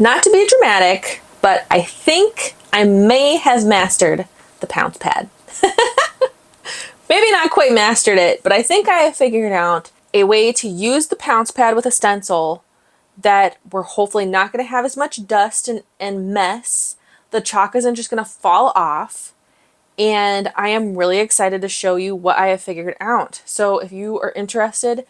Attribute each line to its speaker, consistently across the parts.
Speaker 1: Not to be dramatic, but I think I may have mastered the Pounce Pad. Maybe not quite mastered it, but I think I have figured out a way to use the Pounce Pad with a stencil that we're hopefully not going to have as much dust and mess. The chalk isn't just going to fall off. And I am really excited to show you what I have figured out. So if you are interested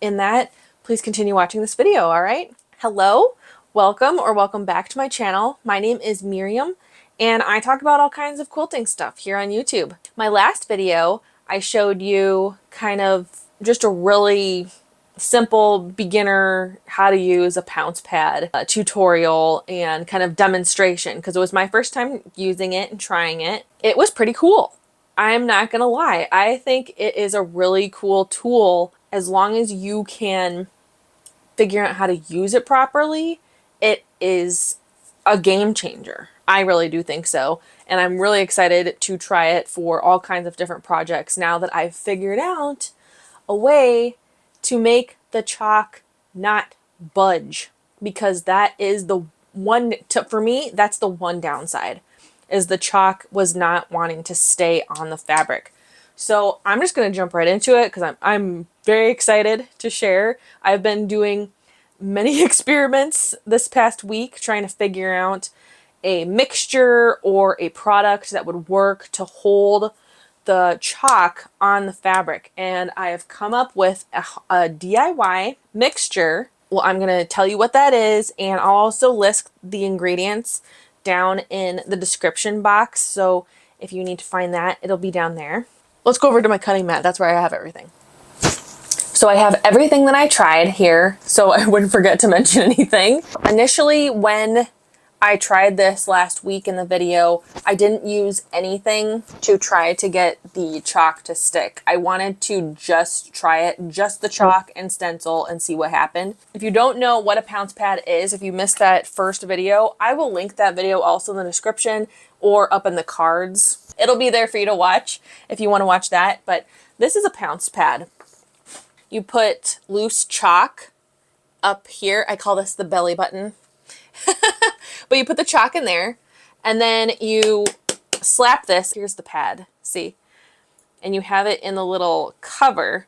Speaker 1: in that, please continue watching this video, all right? Hello, welcome or welcome back to my channel. My name is Miriam, and I talk about all kinds of quilting stuff here on YouTube. My last video, I showed you kind of just a really simple beginner how to use a Pounce Pad tutorial and kind of demonstration because it was my first time using it and trying it. It was pretty cool. I'm not gonna lie. I think it is a really cool tool as long as you can figure out how to use it properly. It is a game changer. I really do think so. And I'm really excited to try it for all kinds of different projects now that I've figured out a way to make the chalk not budge, because that is the one, for me, that's the one downside, is the chalk was not wanting to stay on the fabric. So I'm just going to jump right into it because I'm very excited to share. I've been doing many experiments this past week trying to figure out a mixture or a product that would work to hold the chalk on the fabric, and I have come up with a DIY mixture. Well, I'm going to tell you what that is, and I'll also list the ingredients down in the description box, so if you need to find that, it'll be down there. Let's go over to my cutting mat. That's where I have everything. So I have everything that I tried here, so I wouldn't forget to mention anything. Initially, when I tried this last week in the video, I didn't use anything to try to get the chalk to stick. I wanted to just try it, just the chalk and stencil, and see what happened. If you don't know what a Pounce Pad is, if you missed that first video, I will link that video also in the description or up in the cards. It'll be there for you to watch if you want to watch that, but this is a Pounce Pad. You put loose chalk up here. I call this the belly button. But you put the chalk in there, and then you slap this. Here's the pad, see? And you have it in the little cover,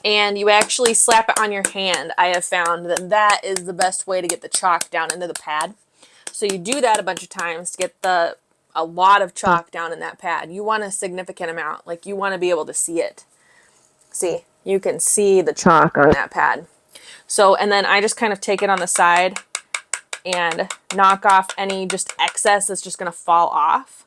Speaker 1: and you actually slap it on your hand. I have found that that is the best way to get the chalk down into the pad. So you do that a bunch of times to get a lot of chalk down in that pad. You want a significant amount, like you want to be able to see it. See, you can see the chalk on that pad. So, and then I just kind of take it on the side and knock off any just excess that's just going to fall off.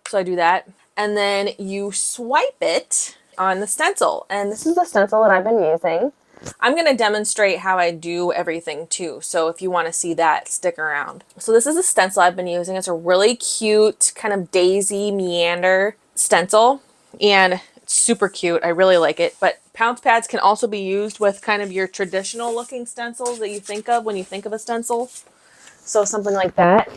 Speaker 1: So I do that. And then you swipe it on the stencil. And this is the stencil that I've been using. I'm going to demonstrate how I do everything too. So if you want to see that, stick around. So this is the stencil I've been using. It's a really cute kind of daisy meander stencil. And it's super cute. I really like it. But Pounce Pads can also be used with kind of your traditional looking stencils that you think of when you think of a stencil. So something like that,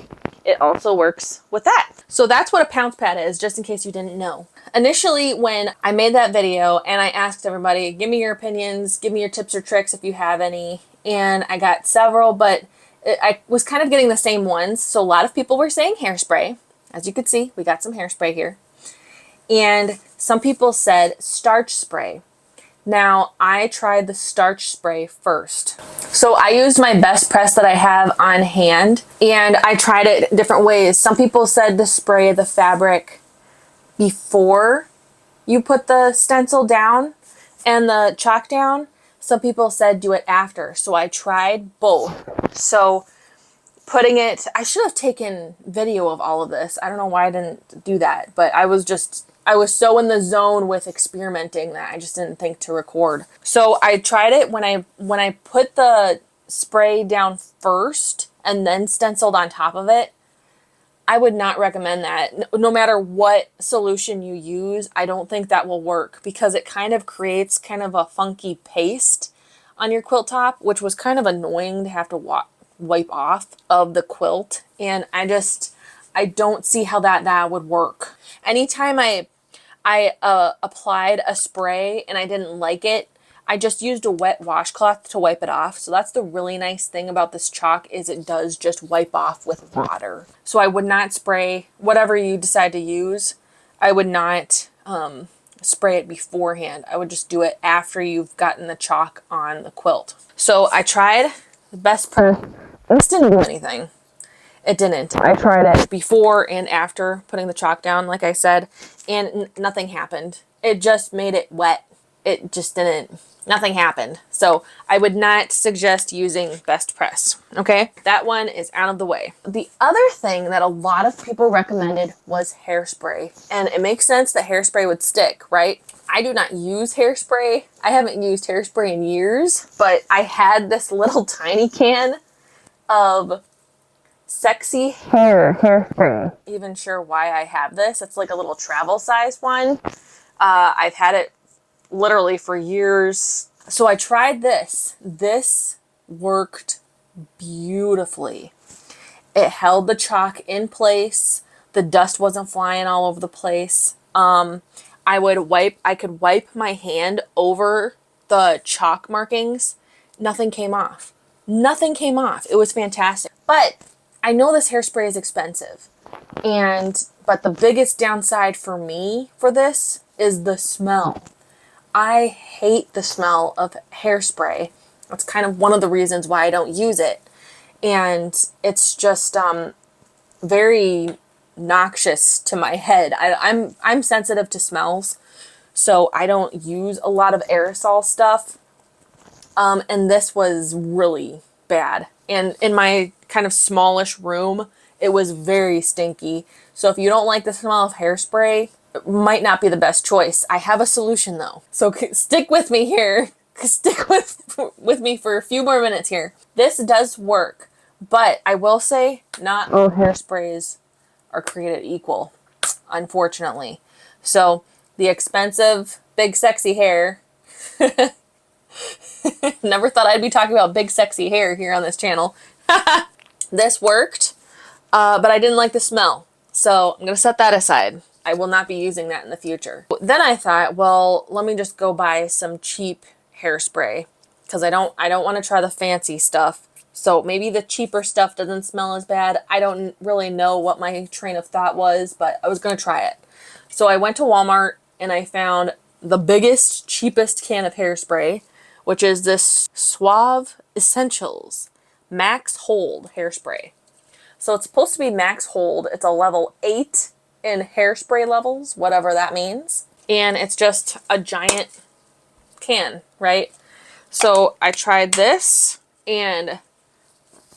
Speaker 1: it also works with that. So that's what a Pounce Pad is, just in case you didn't know. Initially, when I made that video and I asked everybody, give me your opinions, give me your tips or tricks if you have any, and I got several, but I was kind of getting the same ones. So a lot of people were saying hairspray. As you could see, we got some hairspray here. And some people said starch spray. Now, I tried the starch spray first. So I used my best press that I have on hand, and I tried it different ways. Some people said to spray the fabric before you put the stencil down and the chalk down. Some people said do it after. So I tried both. So putting it, I should have taken video of all of this. I don't know why I didn't do that, but I was so in the zone with experimenting that I just didn't think to record. So I tried it when I put the spray down first and then stenciled on top of it. I would not recommend that. No matter what solution you use, I don't think that will work because it kind of creates kind of a funky paste on your quilt top, which was kind of annoying to have to wipe off of the quilt. And I don't see how that would work. Anytime I applied a spray and I didn't like it, I just used a wet washcloth to wipe it off. So that's the really nice thing about this chalk, is it does just wipe off with water. So I would not spray whatever you decide to use. I would not spray it beforehand. I would just do it after you've gotten the chalk on the quilt. So I tried the best press. This didn't do anything. It didn't. I tried it before and after putting the chalk down, like I said, and nothing happened. It just made it wet. It just didn't, nothing happened. So I would not suggest using Best Press. Okay, that one is out of the way. The other thing that a lot of people recommended was Hairspray. And it makes sense that Hairspray would stick, right? I do not use Hairspray. I haven't used Hairspray in years, but I had this little tiny can of Sexy Hair Hairspray. Even sure why I have this. It's like a little travel size one. I've had it literally for years. So I tried this. This worked beautifully. It held the chalk in place. The dust wasn't flying all over the place. I could wipe my hand over the chalk markings. Nothing came off. Nothing came off. It was fantastic. But I know this hairspray is expensive. But the biggest downside for me for this is the smell. I hate the smell of hairspray. That's kind of one of the reasons why I don't use it. And it's just very noxious to my head. I'm sensitive to smells, so I don't use a lot of aerosol stuff. And this was really bad. And in my kind of smallish room, it was very stinky. So if you don't like the smell of hairspray, it might not be the best choice. I have a solution though. So stick with me here. Stick with me for a few more minutes here. This does work, but I will say not all hairsprays are created equal, unfortunately. So the expensive Big Sexy Hair, never thought I'd be talking about big sexy hair here on this channel. This worked, but I didn't like the smell. So I'm going to set that aside. I will not be using that in the future. Then I thought, well, let me just go buy some cheap hairspray, because I don't want to try the fancy stuff. So maybe the cheaper stuff doesn't smell as bad. I don't really know what my train of thought was, but I was going to try it. So I went to Walmart and I found the biggest, cheapest can of hairspray, which is this Suave Essentials Max Hold hairspray. So it's supposed to be max hold. It's a level 8 in hairspray levels, whatever that means. And it's just a giant can, right? So I tried this, and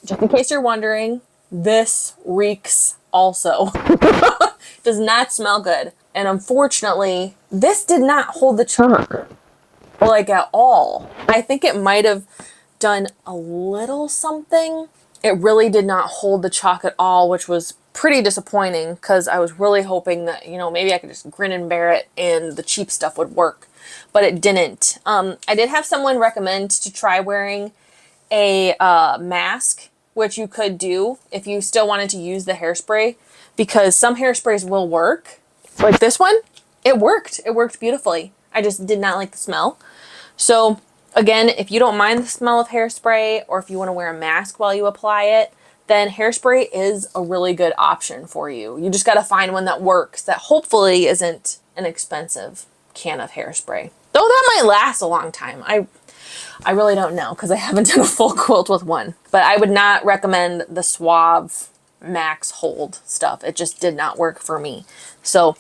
Speaker 1: just in case you're wondering, this reeks also. Does not smell good. And unfortunately, this did not hold the chalk, like at all. I think it might have done a little something. It really did not hold the chalk at all, which was pretty disappointing, because I was really hoping that, you know, maybe I could just grin and bear it and the cheap stuff would work, but it didn't. I did have someone recommend to try wearing a mask, which you could do if you still wanted to use the hairspray, because some hairsprays will work. Like this one, it worked. It worked beautifully. I just did not like the smell. So again, if you don't mind the smell of hairspray, or if you want to wear a mask while you apply it, then hairspray is a really good option for you. You just got to find one that works, that hopefully isn't an expensive can of hairspray. Though that might last a long time. I really don't know, because I haven't done a full quilt with one. But I would not recommend the Suave Max Hold stuff. It just did not work for me. So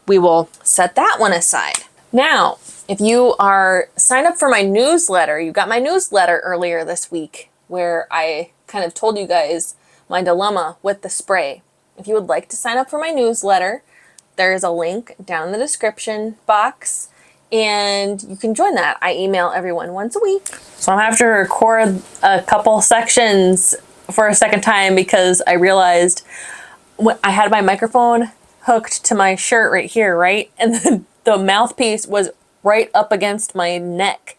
Speaker 1: we will set that one aside. Now, if you are signed up for my newsletter, you got my newsletter earlier this week, where I kind of told you guys my dilemma with the spray. If you would like to sign up for my newsletter, there's a link down in the description box, and you can join that. I email everyone once a week. So I'm gonna have to record a couple sections for a second time, because I realized when I had my microphone hooked to my shirt right here, right? And then the mouthpiece was right up against my neck.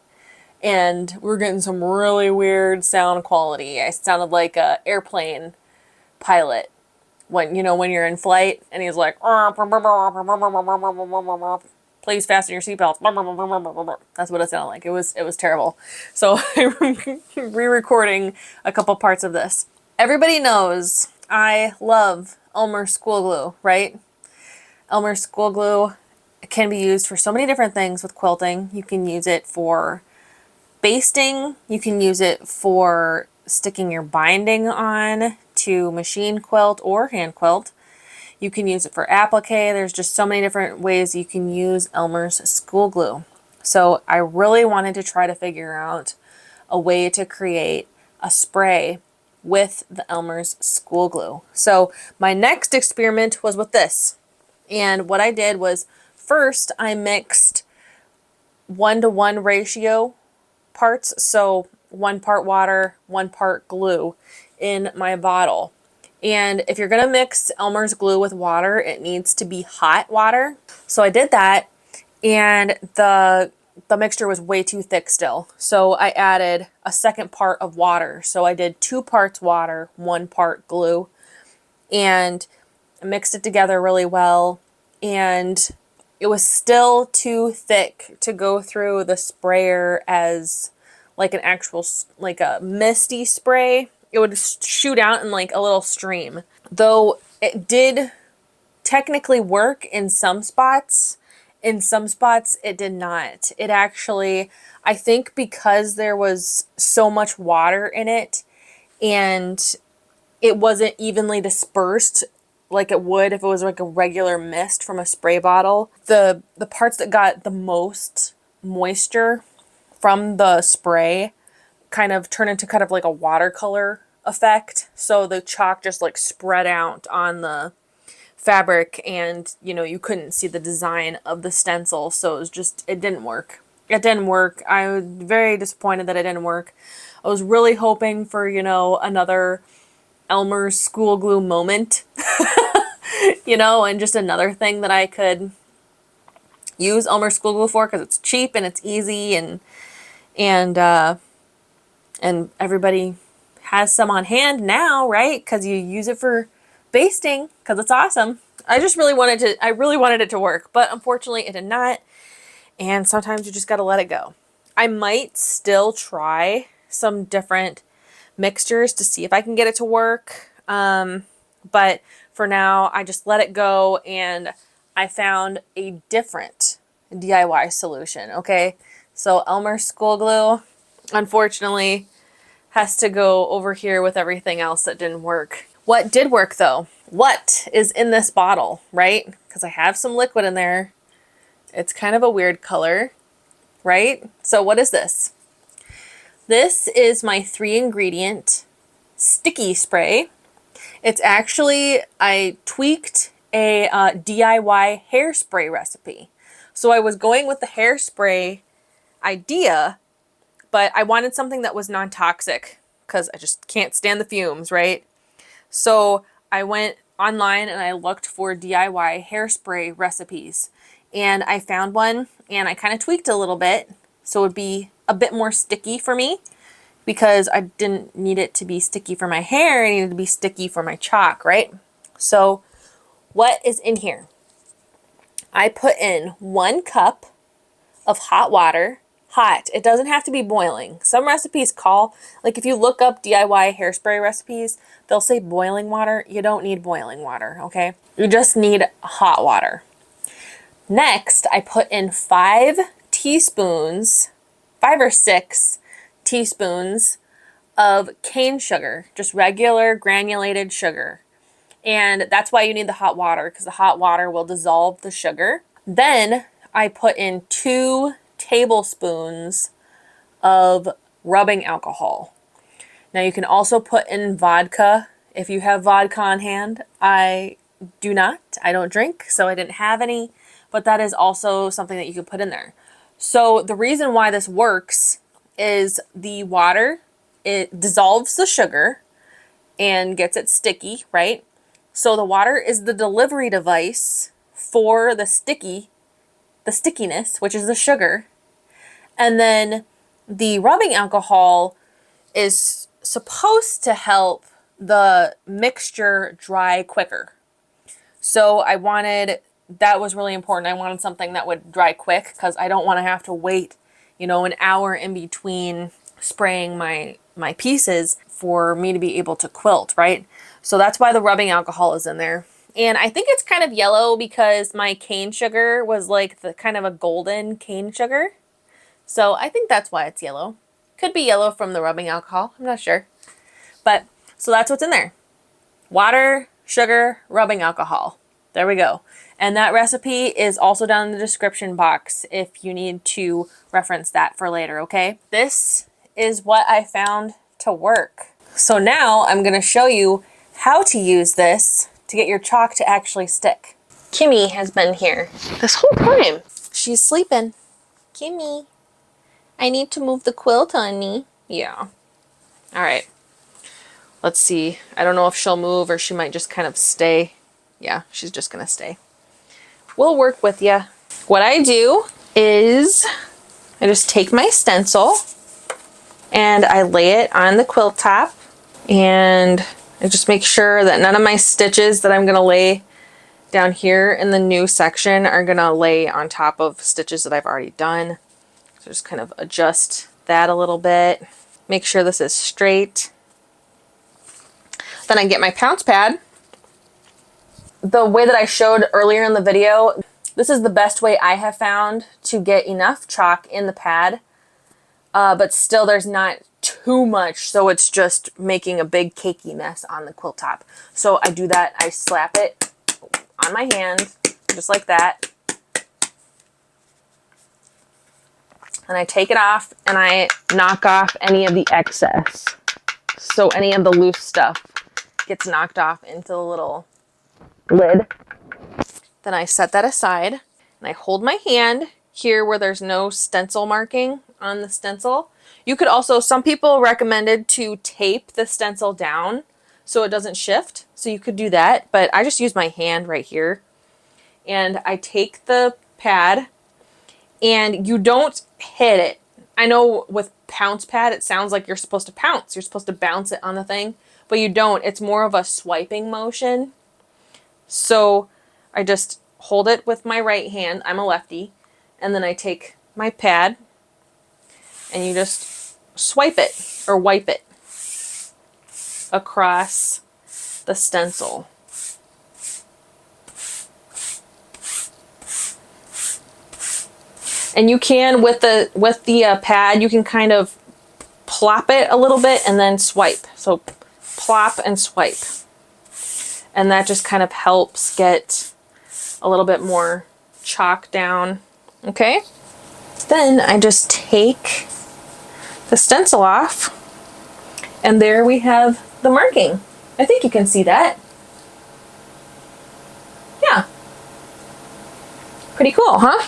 Speaker 1: And we're getting some really weird sound quality. I sounded like a airplane pilot when, you know, when you're in flight and he's like, please please fasten your seatbelts. That's what it sounded like. It was terrible. So I'm re-recording a couple parts of this. Everybody knows I love Elmer school glue, right? Elmer school glue can be used for so many different things with quilting. You can use it for basting. You can use it for sticking your binding on to machine quilt or hand quilt. You can use it for applique. There's just so many different ways you can use Elmer's school glue. So I really wanted to try to figure out a way to create a spray with the Elmer's school glue. So my next experiment was with this. And what I did was first I mixed 1-to-1 ratio parts. So 1 part water, 1 part glue in my bottle. And if you're going to mix Elmer's glue with water, it needs to be hot water. So I did that, and the mixture was way too thick still. So I added a 2nd part of water. So I did 2 parts water, 1 part glue, and I mixed it together really well. And it was still too thick to go through the sprayer as like an actual, like a misty spray. It would shoot out in like a little stream. Though it did technically work in some spots. In some spots it did not. It actually, I think because there was so much water in it and it wasn't evenly dispersed like it would if it was like a regular mist from a spray bottle, the parts that got the most moisture from the spray kind of turn into kind of like a watercolor effect. So the chalk just like spread out on the fabric, and you know, you couldn't see the design of the stencil. So it was just, it didn't work. It didn't work. I was very disappointed that it didn't work. I was really hoping for, you know, another Elmer's school glue moment, you know, and just another thing that I could use Elmer's school glue for, because it's cheap and it's easy, and everybody has some on hand now, right? Because you use it for basting, because it's awesome. I really wanted it to work, but unfortunately it did not. And sometimes you just got to let it go. I might still try some different mixtures to see if I can get it to work. But for now, I just let it go, and I found a different DIY solution. Okay. So Elmer's school glue, unfortunately, has to go over here with everything else that didn't work. What did work though? What is in this bottle, right? Because I have some liquid in there. It's kind of a weird color, right? So what is this? This is my 3-ingredient sticky spray. It's actually, I tweaked a DIY hairspray recipe. So I was going with the hairspray idea, but I wanted something that was non-toxic because I just can't stand the fumes, right? So I went online and I looked for DIY hairspray recipes, and I found one, and I kind of tweaked a little bit so it would be a bit more sticky for me, because I didn't need it to be sticky for my hair. I needed it to be sticky for my chalk, right? So what is in here? I put in 1 cup of hot water. Hot. It doesn't have to be boiling. Some recipes call, like if you look up DIY hairspray recipes, they'll say boiling water. You don't need boiling water, okay? You just need hot water. Next, I put in 5 teaspoons, 5 or 6 teaspoons of cane sugar, just regular granulated sugar. And that's why you need the hot water, because the hot water will dissolve the sugar. Then I put in 2 tablespoons of rubbing alcohol. Now you can also put in vodka if you have vodka on hand. I do not. I don't drink, so I didn't have any, but that is also something that you could put in there. So the reason why this works is the water, it dissolves the sugar and gets it sticky, right? So the water is the delivery device for the stickiness, which is the sugar. And then the rubbing alcohol is supposed to help the mixture dry quicker. So I wanted that was really important. I wanted something that would dry quick because I don't want to have to wait, you know, an hour in between spraying my pieces for me to be able to quilt, right? So that's why the rubbing alcohol is in there. And I think it's kind of yellow because my cane sugar was like the kind of a golden cane sugar. So I think that's why it's yellow. Could be yellow from the rubbing alcohol. I'm not sure. But so that's what's in there. Water, sugar, rubbing alcohol. There we go. And that recipe is also down in the description box if you need to reference that for later, okay? This is what I found to work. So now I'm going to show you how to use this to get your chalk to actually stick. Kimmy has been here this whole time. She's sleeping. Kimmy, I need to move the quilt on me. Yeah. All right. Let's see. I don't know if she'll move or she might just kind of stay. Yeah, she's just going to stay. We'll work with you. What I do is I just take my stencil and I lay it on the quilt top, and I just make sure that none of my stitches that I'm going to lay down here in the new section are going to lay on top of stitches that I've already done. So just kind of adjust that a little bit. Make sure this is straight. Then I get my Pounce Pad. The way that I showed earlier in the video, this is the best way I have found to get enough chalk in the pad, but still there's not too much, so it's just making a big cakey mess on the quilt top. So I do that, I slap it on my hand, just like that. And I take it off and I knock off any of the excess. So any of the loose stuff gets knocked off into the little lid. Then I set that aside and I hold my hand here where there's no stencil marking on the stencil. You could also, some people recommended to tape the stencil down so it doesn't shift. So you could do that, but I just use my hand right here. And I take the pad and you don't hit it. I know with Pounce Pad, it sounds like you're supposed to pounce. You're supposed to bounce it on the thing, but you don't. It's more of a swiping motion. So I just hold it with my right hand. I'm a lefty. And then I take my pad and you just swipe it or wipe it across the stencil. And you can, with the pad, you can kind of plop it a little bit and then swipe. So plop and swipe. And that just kind of helps get a little bit more chalk down. Okay? Then I just take the stencil off. And there we have the marking. I think you can see that. Yeah. Pretty cool, huh?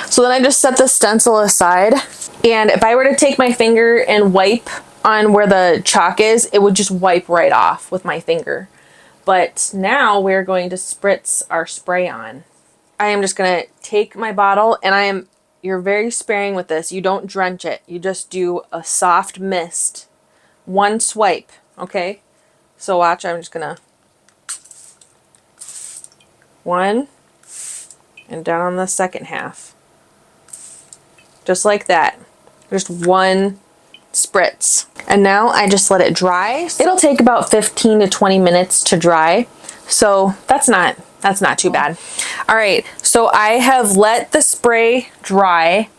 Speaker 1: So then I just set the stencil aside, and if I were to take my finger and wipe on where the chalk is, it would just wipe right off with my finger. But now we're going to spritz our spray on. I am just going to take my bottle, and you're very sparing with this. You don't drench it. You just do a soft mist. One swipe, okay? So watch, I'm just going to one, and down on the second half. Just like that. Just one spritz. And now I just let it dry. It'll take about 15 to 20 minutes to dry. So that's not too bad. All right, so I have let the spray dry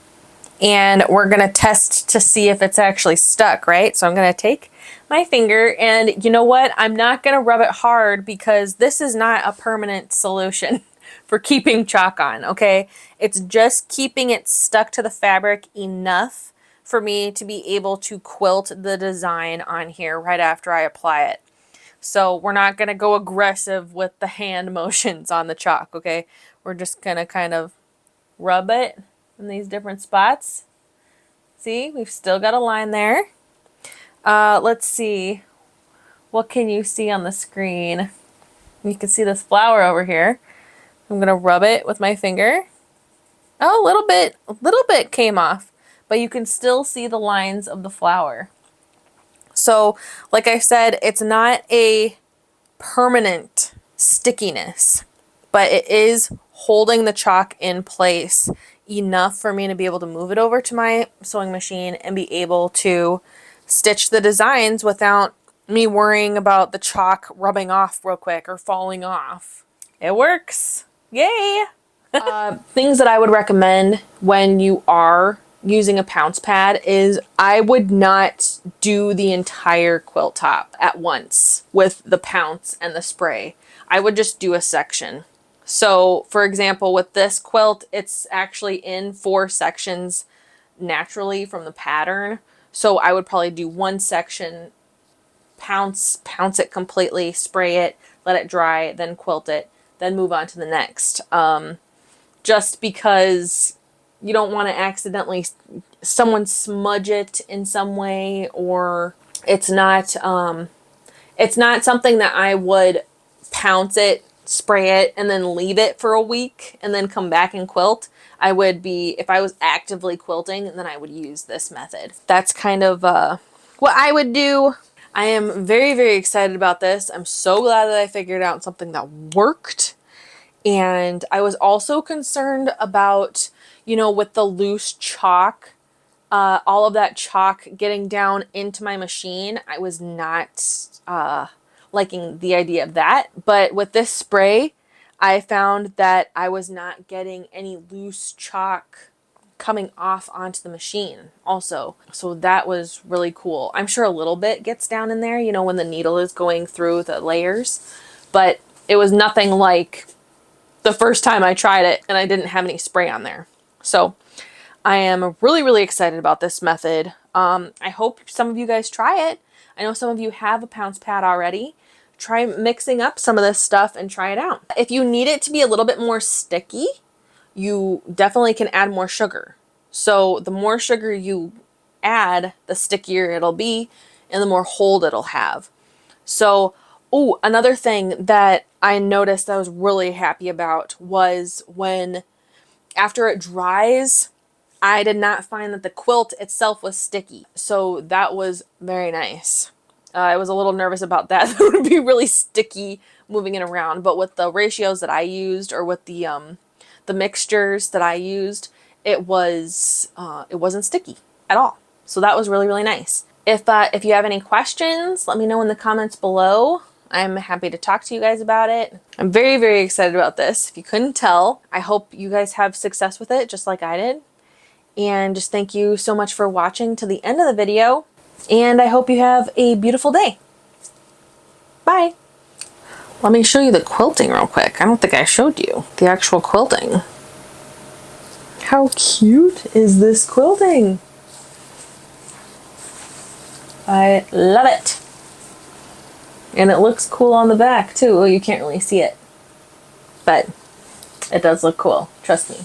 Speaker 1: and we're gonna test to see if it's actually stuck, right? So I'm gonna take my finger, and you know what? I'm not gonna rub it hard because this is not a permanent solution for keeping chalk on, okay? It's just keeping it stuck to the fabric enough for me to be able to quilt the design on here right after I apply it. So we're not going to go aggressive with the hand motions on the chalk, okay? We're just going to kind of rub it in these different spots. See, we've still got a line there. Let's see. What can you see on the screen? You can see this flower over here. I'm going to rub it with my finger. Oh, a little bit came off, but you can still see the lines of the flower. So, like I said, it's not a permanent stickiness, but it is holding the chalk in place enough for me to be able to move it over to my sewing machine and be able to stitch the designs without me worrying about the chalk rubbing off real quick or falling off. It works. Yay! Things that I would recommend when you are using a Pounce Pad is I would not do the entire quilt top at once with the Pounce and the spray. I would just do a section. So for example, with this quilt, it's actually in 4 sections naturally from the pattern. So I would probably do one section, pounce it completely, spray it, let it dry, then quilt it, then move on to the next. Just because you don't want to accidentally someone smudge it in some way, or it's not something that I would pounce it, spray it, and then leave it for a week and then come back and quilt. I would be, if I was actively quilting, then I would use this method. That's kind of what I would do. I am very, very excited about this. I'm so glad that I figured out something that worked. And I was also concerned about, you know, with the loose chalk, all of that chalk getting down into my machine. I was not liking the idea of that. But with this spray, I found that I was not getting any loose chalk coming off onto the machine also. So that was really cool. I'm sure a little bit gets down in there, you know, when the needle is going through the layers. But it was nothing like the first time I tried it and I didn't have any spray on there. So I am really, really excited about this method. I hope some of you guys try it. I know some of you have a Pounce Pad already. Try mixing up some of this stuff and try it out. If you need it to be a little bit more sticky, you definitely can add more sugar. So the more sugar you add, the stickier it'll be and the more hold it'll have. So, oh, another thing that I noticed that I was really happy about was when, after it dries, I did not find that the quilt itself was sticky. So that was very nice. I was a little nervous about that. It would be really sticky moving it around. But with the ratios that I used, or with the mixtures that I used, it wasn't sticky at all. So that was really, really nice. If you have any questions, let me know in the comments below. I'm happy to talk to you guys about it. I'm very, very excited about this. If you couldn't tell, I hope you guys have success with it just like I did. And just thank you so much for watching to the end of the video. And I hope you have a beautiful day. Bye. Let me show you the quilting real quick. I don't think I showed you the actual quilting. How cute is this quilting? I love it. And it looks cool on the back too. Well, you can't really see it, but it does look cool. Trust me.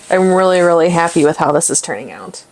Speaker 1: I'm really, really happy with how this is turning out.